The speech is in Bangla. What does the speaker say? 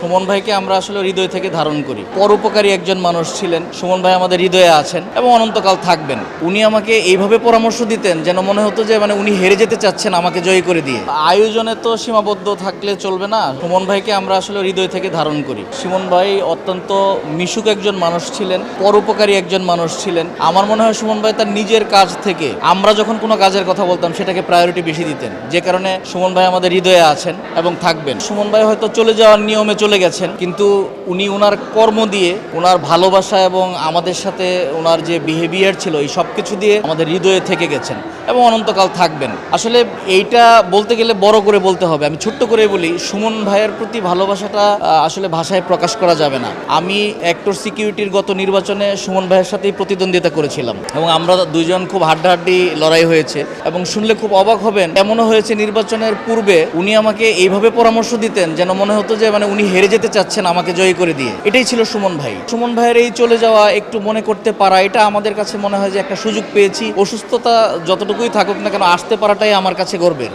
সুমন ভাইকে আমরা আসলে হৃদয় থেকে ধারণ করি। পরোপকারী একজন মানুষ ছিলেন। সুমন ভাই আমাদের হৃদয়ে আছেন এবং অনন্তকাল থাকবেন। উনি আমাকে এইভাবে পরামর্শ দিতেন যেন মনে হতো যে উনি হেরে যেতে চাচ্ছেন আমাকে জয়ী করে দিয়ে। আয়োজনে তো সীমাবদ্ধ থাকলে চলবে না। সুমন ভাইকে আমরা আসলে হৃদয় থেকে ধারণ করি। সুমন ভাই অত্যন্ত মিশুক একজন মানুষ ছিলেন, পরোপকারী একজন মানুষ ছিলেন। আমার মনে হয় সুমন ভাই তার নিজের কাজ থেকে আমরা যখন কোনো কাজের কথা বলতাম সেটাকে প্রায়োরিটি বেশি দিতেন, যে কারণে সুমন ভাই আমাদের হৃদয়ে আছেন এবং থাকবেন। সুমন ভাই হয়তো চলে যাওয়ার নিয়মে চলে গেছেন, কিন্তু উনি ওনার কর্ম দিয়ে, ওনার ভালোবাসা এবং আমাদের সাথে ওনার যে বিহেভিয়ার ছিল, এই সব কিছু দিয়ে আমাদের হৃদয়ে থেকে গেছেন এবং অনন্তকাল থাকবেন। আসলে এইটা বলতে গেলে বড় করে বলতে হবে, আমি ছোট্ট করে বলি, সুমন ভাইয়ের প্রতি ভালোবাসাটা আসলে ভাষায় প্রকাশ করা যাবে না। আমি অ্যাক্টর সিকিউরিটির গত নির্বাচনে সুমন ভাইয়ের সাথেই প্রতিদ্বন্দ্বিতা করেছিলাম এবং আমরা দুইজন খুব হাড্ডাহাড্ডি লড়াই হয়েছে এবং শুনলে খুব অবাক হবেন, এমনও হয়েছে নির্বাচনের পূর্বে উনি আমাকে এইভাবে পরামর্শ দিতেন যেন মনে হতো যে উনি হেরে যেতে চাচ্ছেন আমাকে জয়ী করে দিয়ে। এটাই ছিল সুমন ভাই। সুমন ভাইয়ের এই চলে যাওয়া, একটু মনে করতে পারা, এটা আমাদের কাছে মনে হয় যে একটা সুযোগ পেয়েছি। অসুস্থতা যতটুকুই থাকুক না কেন, আসতে পারাটাই আমার কাছে গর্বের।